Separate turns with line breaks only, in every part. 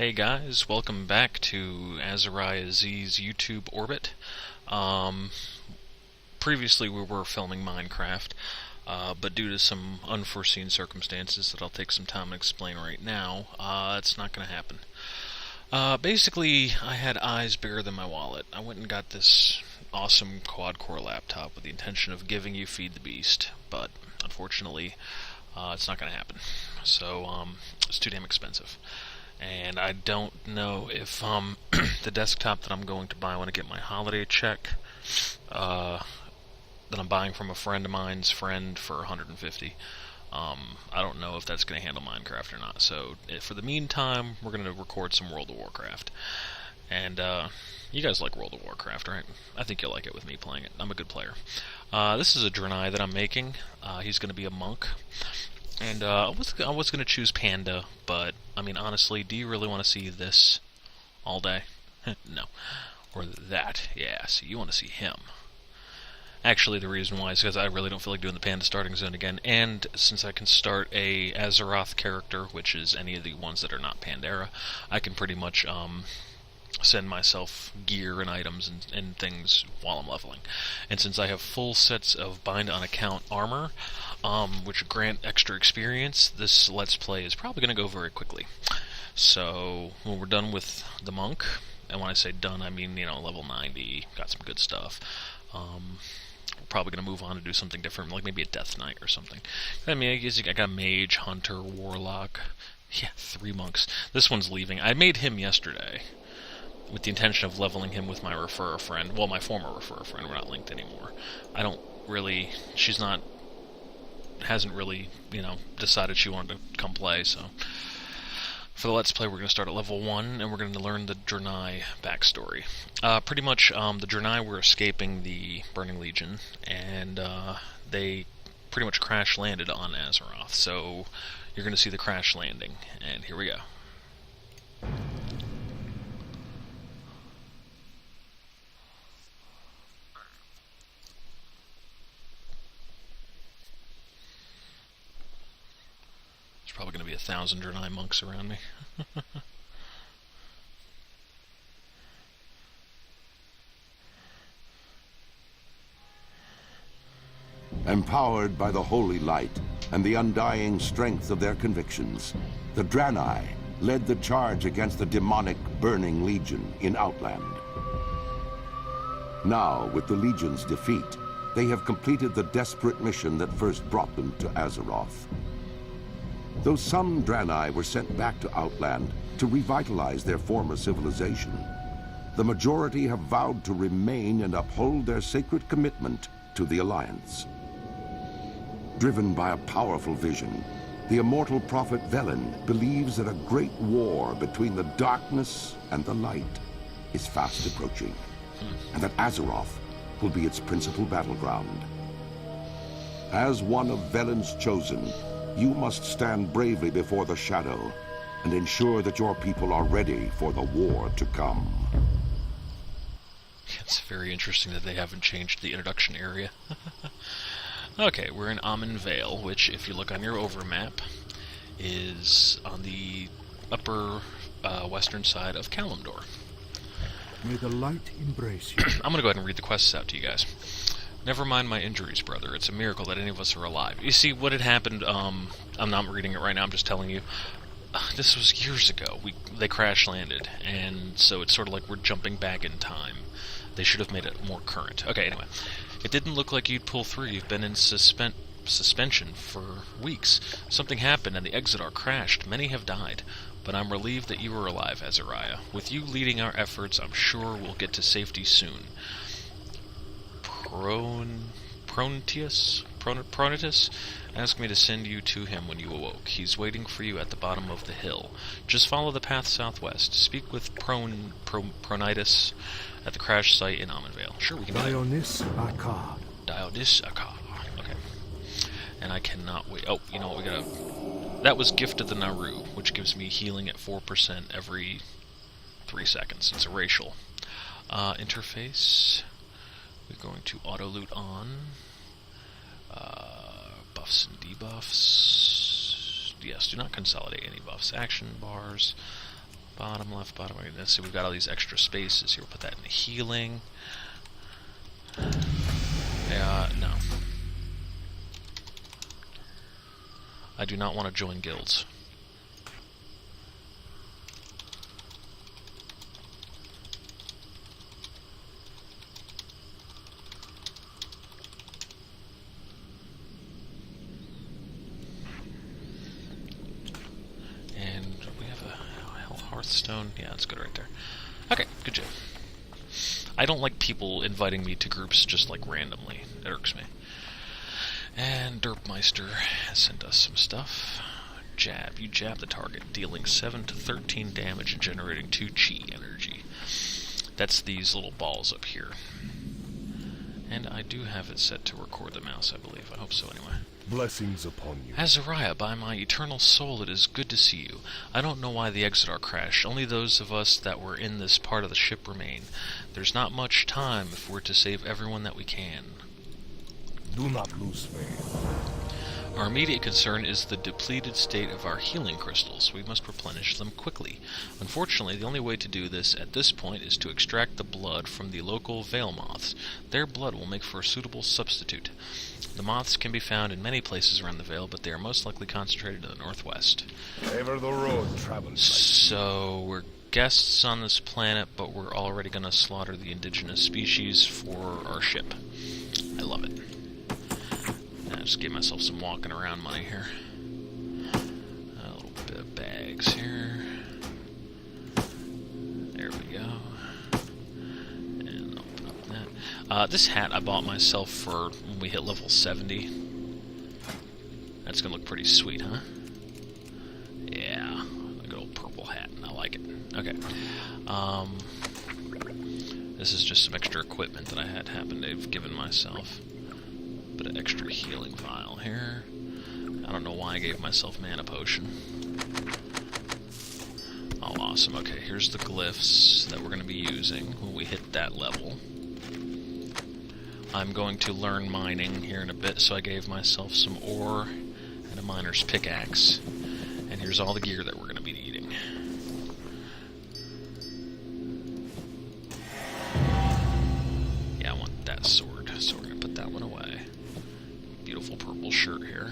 Hey guys, welcome back to Azaraiahzee's YouTube orbit. Um, Previously we were filming Minecraft, but due to some unforeseen circumstances that I'll take some time to explain right now, it's not going to happen. Basically, I had eyes bigger than my wallet. I went and got this awesome quad-core laptop with the intention of giving you Feed the Beast, but unfortunately, it's not going to happen. So, it's too damn expensive. And I don't know if the desktop that I'm going to buy when I get my holiday check, that I'm buying from a friend of mine's friend for 150. I don't know if that's going to handle Minecraft or not. So for the meantime, we're going to record some World of Warcraft. And you guys like World of Warcraft, right? I think you'll like it with me playing it. I'm a good player. This is a Draenei that I'm making. He's going to be a monk. And I was going to choose Panda, but, I mean, honestly, do you really want to see this all day? No. Or that. Yeah, see, you want to see him. Actually, the reason why is because I really don't feel like doing the Panda starting zone again, and since I can start a Azeroth character, which is any of the ones that are not Pandera, I can pretty much, send myself gear and items and things while I'm leveling. And since I have full sets of bind on account armor, which grant extra experience, this Let's Play is probably going to go very quickly. So, when we're done with the monk, and when I say done, I mean, level 90, got some good stuff. We're probably going to move on to do something different, like maybe a Death Knight or something. I mean, I got Mage, Hunter, Warlock, yeah, 3 monks. This one's leaving. I made him yesterday, with the intention of leveling him with my refer friend. Well, my former refer friend. We're not linked anymore. I don't really... hasn't really, decided she wanted to come play, so... For the Let's Play, we're going to start at level 1, and we're going to learn the Draenei backstory. Pretty much, the Draenei were escaping the Burning Legion, and they pretty much crash-landed on Azeroth. So, you're going to see the crash landing, and here we go. There's probably going to be 1,000 Draenei monks around me.
Empowered by the holy light and the undying strength of their convictions, the Draenei led the charge against the demonic Burning Legion in Outland. Now, with the Legion's defeat, they have completed the desperate mission that first brought them to Azeroth. Though some Draenei were sent back to Outland to revitalize their former civilization, the majority have vowed to remain and uphold their sacred commitment to the Alliance. Driven by a powerful vision, the immortal prophet Velen believes that a great war between the darkness and the light is fast approaching, and that Azeroth will be its principal battleground. As one of Velen's chosen, you must stand bravely before the shadow and ensure that your people are ready for the war to come.
It's very interesting that they haven't changed the introduction area. Okay, we're in Amon Vale, which, if you look on your overmap, is on the upper western side of Kalimdor.
May the light embrace you.
I'm going to go ahead and read the quests out to you guys. Never mind my injuries, brother. It's a miracle that any of us are alive. You see, what had happened, I'm not reading it right now, I'm just telling you. This was years ago. They crash-landed, and so it's sort of like we're jumping back in time. They should have made it more current. Okay, anyway. It didn't look like you'd pull through. You've been in suspension for weeks. Something happened, and the Exodar crashed. Many have died. But I'm relieved that you were alive, Azaraiah. With you leading our efforts, I'm sure we'll get to safety soon. Pronatus asked me to send you to him when you awoke. He's waiting for you at the bottom of the hill. Just follow the path southwest. Speak with Pronatus at the crash site in Amon Vale. Sure, we can do that. Dionys Akkad. Okay. And I cannot wait. Oh, you know what, we gotta... That was Gift of the Naru, which gives me healing at 4% every 3 seconds. It's a racial. Interface... We're going to auto-loot on. Buffs and debuffs. Yes, do not consolidate any buffs. Action bars. bottom, left, bottom. Let's see, we've got all these extra spaces here. We'll put that in healing. No. I do not want to join guilds. And we have a Hearthstone. Yeah, that's good right there. Okay, good job. I don't like people inviting me to groups just like randomly. It irks me. And Derpmeister has sent us some stuff. Jab. You jab the target, dealing 7 to 13 damage and generating 2 chi energy. That's these little balls up here. And I do have it set to record the mouse, I believe. I hope so, anyway.
Blessings upon you.
Azaraiah, by my eternal soul, it is good to see you. I don't know why the Exodar crashed. Only those of us that were in this part of the ship remain. There's not much time if we're to save everyone that we can.
Do not lose faith.
Our immediate concern is the depleted state of our healing crystals. We must replenish them quickly. Unfortunately, the only way to do this at this point is to extract the blood from the local veil moths. Their blood will make for a suitable substitute. The moths can be found in many places around the veil, but they are most likely concentrated in the northwest.
Ever the road travels.
So, we're guests on this planet, but we're already going to slaughter the indigenous species for our ship. I love it. I just gave myself some walking around money here. A little bit of bags here. There we go. And open up that. This hat I bought myself for when we hit level 70. That's gonna look pretty sweet, huh? Yeah. A good old purple hat. I like it. Okay. This is just some extra equipment that I had happened to have given myself. Bit of extra healing vial here. I don't know why I gave myself mana potion. Oh, awesome. Okay, here's the glyphs that we're going to be using when we hit that level. I'm going to learn mining here in a bit, so I gave myself some ore and a miner's pickaxe. And here's all the gear that we're going to be needing. Yeah, I want that sword, so we're going to put that one away. Beautiful purple shirt here.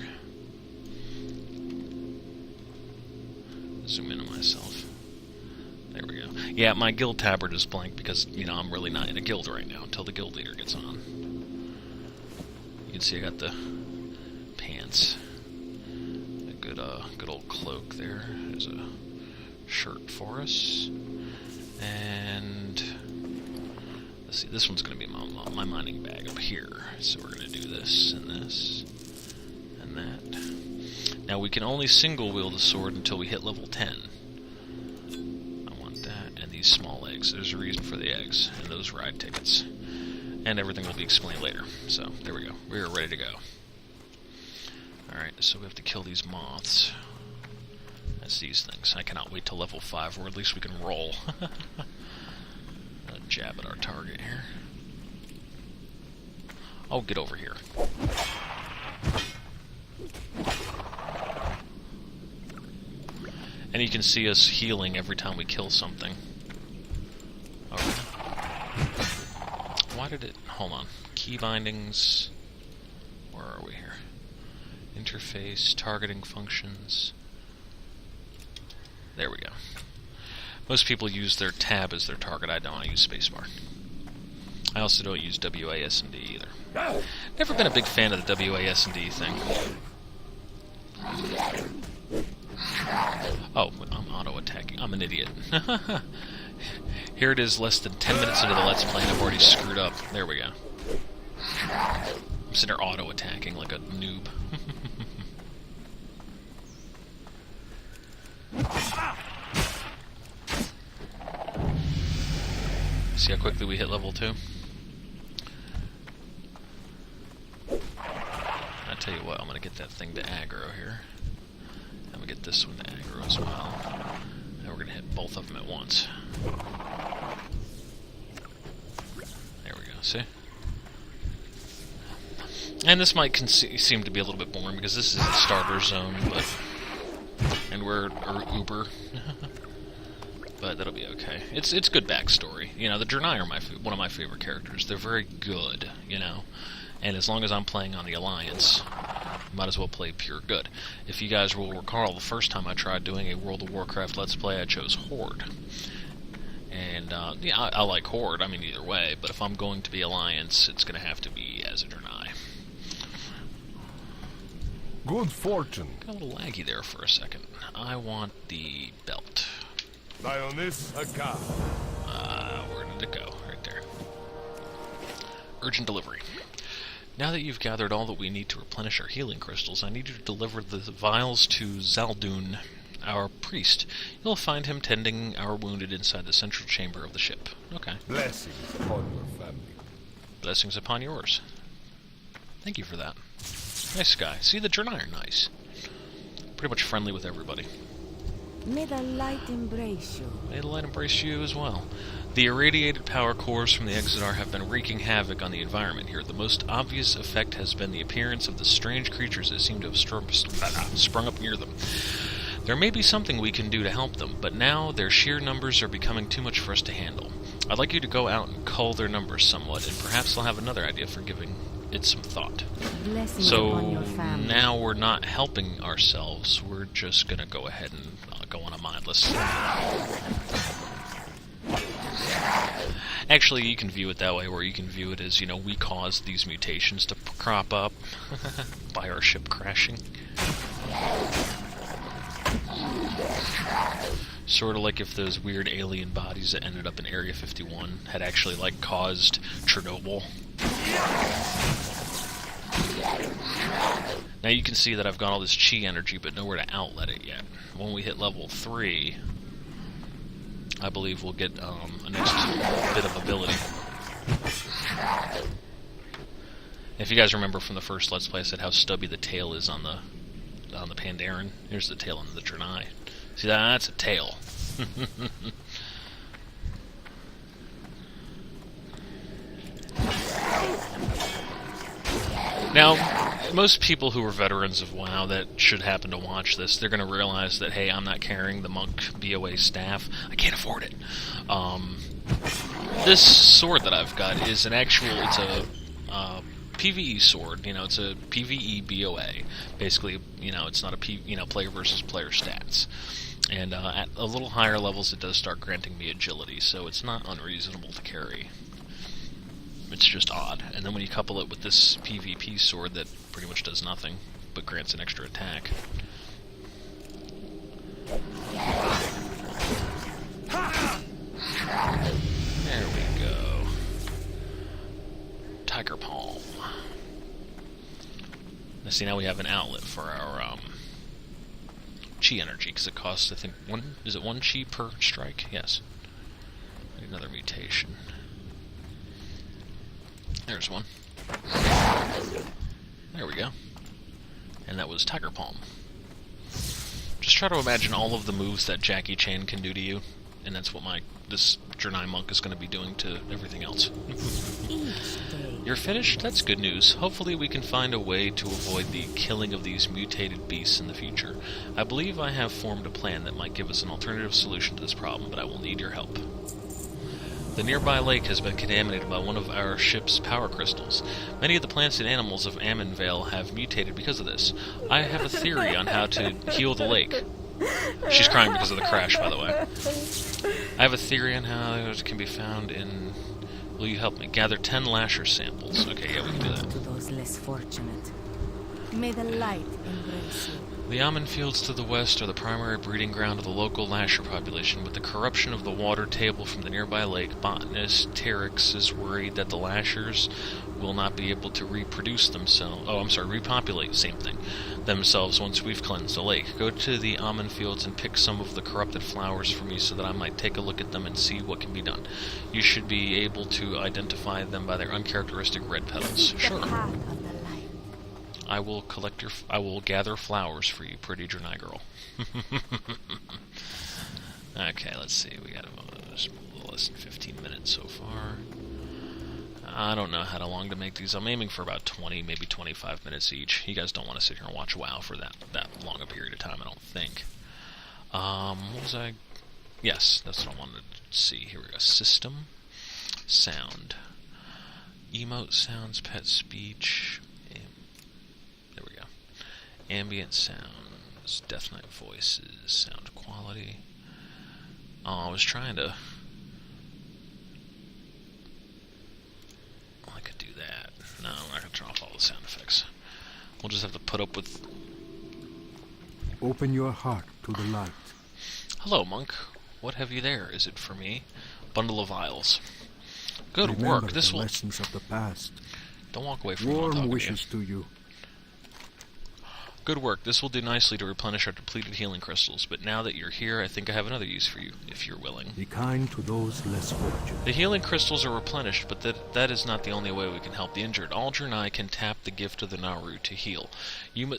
Zoom in on myself. There we go. Yeah, my guild tabard is blank because, you know, I'm really not in a guild right now until the guild leader gets on. You can see I got the pants. A good old cloak there. There's a shirt for us. And let's see, this one's going to be my mining bag up here. So we're going to do this and this and that. Now we can only single wield the sword until we hit level 10. I want that and these small eggs. There's a reason for the eggs and those ride tickets. And everything will be explained later. So there we go. We are ready to go. Alright, so we have to kill these moths. That's these things. I cannot wait till level 5, or at least we can roll. Jab at our target here. Oh, get over here. And you can see us healing every time we kill something. Alright. Why did it... Hold on. Key bindings. Where are we here? Interface, targeting functions. There we go. Most people use their tab as their target. I don't. I use spacebar. I also don't use WASD either. Never been a big fan of the WASD thing. Oh, I'm auto-attacking. I'm an idiot. Here it is, less than 10 minutes into the Let's Play, and I've already screwed up. There we go. I'm sitting there auto-attacking like a noob. See how quickly we hit level 2? I tell you what, I'm gonna get that thing to aggro here. I'm gonna get this one to aggro as well. And we're gonna hit both of them at once. There we go, see? And this might seem to be a little bit boring because this is a starter zone, but... And we're Uber. but that'll be okay. It's good backstory. You know, the Draenei are one of my favorite characters. They're very good, you know, and as long as I'm playing on the Alliance, might as well play pure good. If you guys will recall, the first time I tried doing a World of Warcraft Let's Play, I chose Horde. And, yeah, I like Horde, I mean, either way, but if I'm going to be Alliance, it's going to have to be as a Draenei.
Good fortune.
Got a little laggy there for a second. I want the belt.
Dionys Aka.
Where did it go? Right there. Urgent delivery. Now that you've gathered all that we need to replenish our healing crystals, I need you to deliver the vials to Zaldun, our priest. You'll find him tending our wounded inside the central chamber of the ship. Okay.
Blessings upon your family.
Blessings upon yours. Thank you for that. Nice guy. See, the Draenei are nice. Pretty much friendly with everybody.
May the light embrace you.
May the light embrace you as well. The irradiated power cores from the Exodar have been wreaking havoc on the environment here. The most obvious effect has been the appearance of the strange creatures that seem to have sprung up near them. There may be something we can do to help them, but now their sheer numbers are becoming too much for us to handle. I'd like you to go out and cull their numbers somewhat, and perhaps I'll have another idea for giving it some thought.
Blessings upon your
So
family.
now we're not helping ourselves, we're just going to go ahead and go on a mindless. Actually, you can view it that way, where you can view it as, you know, we caused these mutations to crop up by our ship crashing. Sort of like if those weird alien bodies that ended up in Area 51 had actually, like, caused Chernobyl. Now you can see that I've got all this chi energy, but nowhere to outlet it yet. When we hit level 3, I believe we'll get a next bit of ability. If you guys remember from the first Let's Play, I said how stubby the tail is on the Pandaren. Here's the tail on the Draenei. See, that's a tail. Now, most people who are veterans of WoW that should happen to watch this, they're going to realize that, hey, I'm not carrying the Monk BOA staff. I can't afford it. This sword that I've got is an actual, it's a PvE sword. You know, it's a PvE BOA. Basically, you know, it's not a player versus player stats. And at a little higher levels, it does start granting me agility, so it's not unreasonable to carry. It's just odd. And then when you couple it with this PvP sword that pretty much does nothing, but grants an extra attack. There we go. Tiger Palm. Now see, now we have an outlet for our chi energy, because it costs, I think, one chi per strike? Yes. Another mutation. There's one. There we go. And that was Tiger Palm. Just try to imagine all of the moves that Jackie Chan can do to you, and that's what this Draenei monk is going to be doing to everything else. You're finished? That's good news. Hopefully we can find a way to avoid the killing of these mutated beasts in the future. I believe I have formed a plan that might give us an alternative solution to this problem, but I will need your help. The nearby lake has been contaminated by one of our ship's power crystals. Many of the plants and animals of Ammonvale have mutated because of this. I have a theory on how to heal the lake. She's crying because of the crash, by the way. I have a theory on how it can be found in... Will you help me? Gather 10 lasher samples. Okay, yeah, we can do that.
To those less fortunate. May the light embrace you.
The almond fields to the west are the primary breeding ground of the local lasher population. With the corruption of the water table from the nearby lake, botanist Terex is worried that the lashers will not be able to repopulate themselves once we've cleansed the lake. Go to the almond fields and pick some of the corrupted flowers for me so that I might take a look at them and see what can be done. You should be able to identify them by their uncharacteristic red petals. Sure. I will gather flowers for you, pretty Draenei girl. Okay, let's see. We got a little less than 15 minutes so far. I don't know how long to make these. I'm aiming for about 20, maybe 25 minutes each. You guys don't want to sit here and watch WoW for that long a period of time, I don't think. What was I Yes, that's what I wanted to see. Here we go. System. Sound. Emote sounds, pet speech. There we go. Ambient sounds, Death Knight voices, sound quality. Oh, I was trying to... I could do that. No, I'm not going to turn off all the sound effects. We'll just have to put up with...
Open your heart to the light.
Hello, monk. What have you there? Is it for me? Bundle of vials. Good
Remember
work. This
the
will...
lessons of the past.
Don't walk away from me.
Warm wishes to you.
Good work. This will do nicely to replenish our depleted healing crystals, but now that you're here, I think I have another use for you, if you're willing.
Be kind to those less fortunate.
The healing crystals are replenished, but that is not the only way we can help the injured. Aldrin and I can tap the gift of the Naru to heal.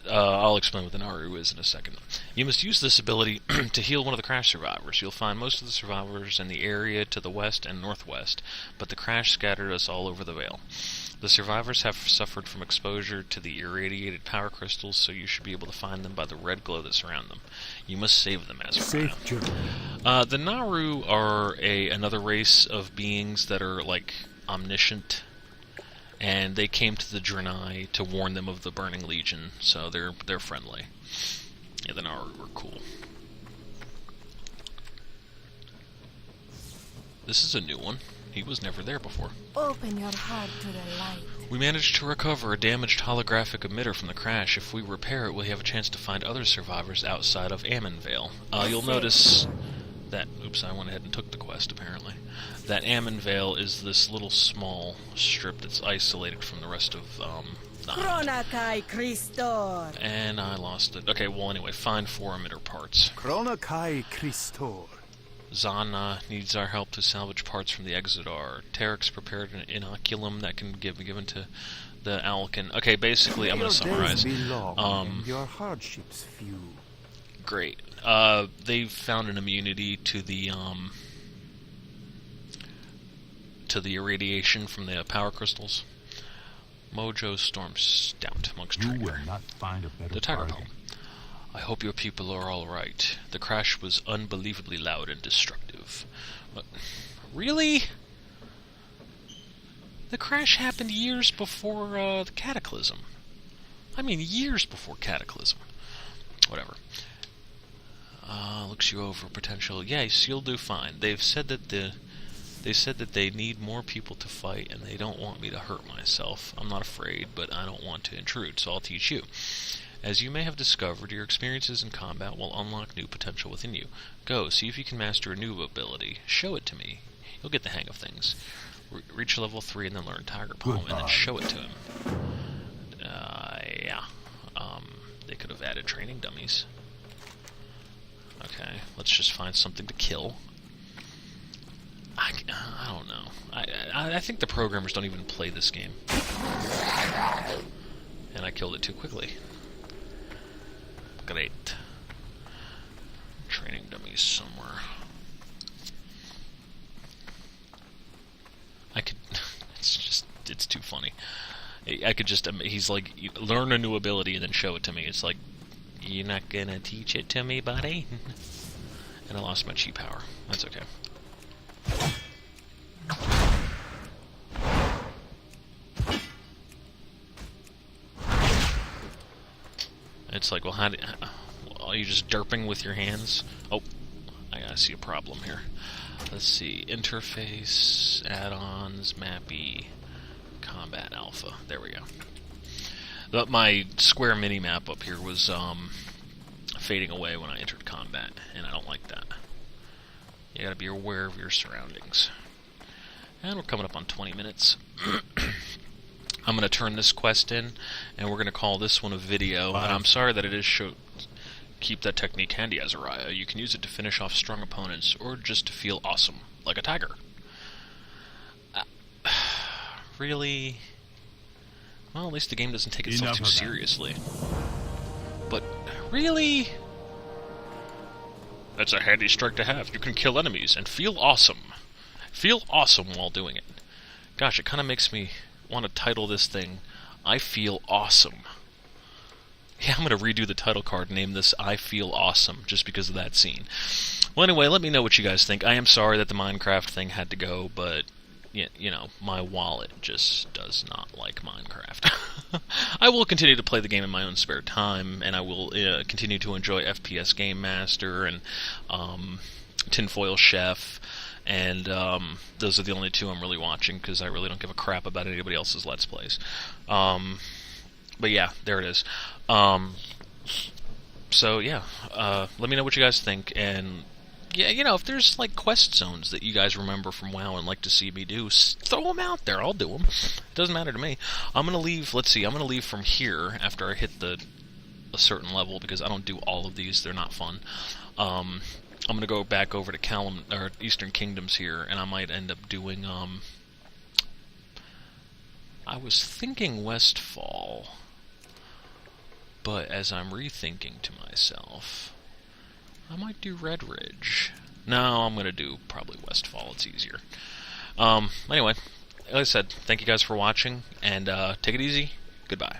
I'll explain what the Naru is in a second. You must use this ability to heal one of the crash survivors. You'll find most of the survivors in the area to the west and northwest, but the crash scattered us all over the Vale. The survivors have suffered from exposure to the irradiated power crystals, so you should be able to find them by the red glow that surround them. You must save them, Azaraiah.
Safe journey.
The Naru are another race of beings that are, like, omniscient, and they came to the Draenei to warn them of the Burning Legion, so they're friendly. Yeah, the Naru were cool. This is a new one. He was never there before.
Open your heart to the light.
We managed to recover a damaged holographic emitter from the crash. If we repair it, we'll have a chance to find other survivors outside of Ammonvale. You'll notice that... Oops, I went ahead and took the quest, apparently. That Ammonvale is this little small strip that's isolated from the rest of, the hunt.
Chronakai Christor.
And I lost it. Okay, well, anyway, find 4 emitter parts.
Chronakai Christor.
Zana needs our help to salvage parts from the Exodar. Terex prepared an inoculum that can be given to the Alkin. Okay, basically, I'm going to summarize.
Your hardships few.
Great. They've found an immunity to the irradiation from the power crystals. Mojo Storm Stout, Monk's
You
Trigger.
will not find a better
The Tiger
bargain.
Palm. I hope your people are all right. The crash was unbelievably loud and destructive. But, really? The crash happened years before the Cataclysm. I mean, years before Cataclysm. Whatever. Looks you over potential. Yes, you'll do fine. They've said that they need more people to fight, and they don't want me to hurt myself. I'm not afraid, but I don't want to intrude, so I'll teach you. As you may have discovered, your experiences in combat will unlock new potential within you. Go, see if you can master a new ability. Show it to me. You'll get the hang of things. Reach level 3 and then learn Tiger Palm, and then show it to him. Yeah. They could have added training dummies. Okay, let's just find something to kill. I don't know. I think the programmers don't even play this game. And I killed it too quickly. Great. Training dummies somewhere. I could... it's too funny. I could just... he's like, learn a new ability and then show it to me. It's like, you're not gonna teach it to me, buddy? And I lost my chi power. That's okay. It's like, well, are you just derping with your hands? Oh, I gotta see a problem here. Let's see, interface, add-ons, mappy, combat alpha. There we go. My square mini-map up here was fading away when I entered combat, and I don't like that. You gotta be aware of your surroundings. And we're coming up on 20 minutes. I'm going to turn this quest in, and we're going to call this one a video. And I'm sorry that it is keep that technique handy, Azaraiah. You can use it to finish off strong opponents, or just to feel awesome, like a tiger. Really? Well, at least the game doesn't take itself too seriously. But, really? That's a handy strike to have. You can kill enemies and feel awesome. Feel awesome while doing it. Gosh, it kind of makes me want to title this thing, I Feel Awesome. Yeah, I'm going to redo the title card, name this I Feel Awesome, just because of that scene. Well, anyway, let me know what you guys think. I am sorry that the Minecraft thing had to go, but, you know, my wallet just does not like Minecraft. I will continue to play the game in my own spare time, and I will continue to enjoy FPS Game Master and TinFoilChef, and those are the only two I'm really watching, because I really don't give a crap about anybody else's Let's Plays. But yeah, there it is. So yeah, let me know what you guys think, and yeah, you know, if there's like quest zones that you guys remember from WoW and like to see me do, throw them out there. I'll do them. It doesn't matter to me. I'm gonna leave. Let's see. I'm gonna leave from here after I hit a certain level, because I don't do all of these. They're not fun. I'm gonna go back over to Eastern Kingdoms here, and I might end up doing. I was thinking Westfall. But as I'm rethinking to myself, I might do Red Ridge. No, I'm going to do probably Westfall. It's easier. Anyway, like I said, thank you guys for watching, and take it easy. Goodbye.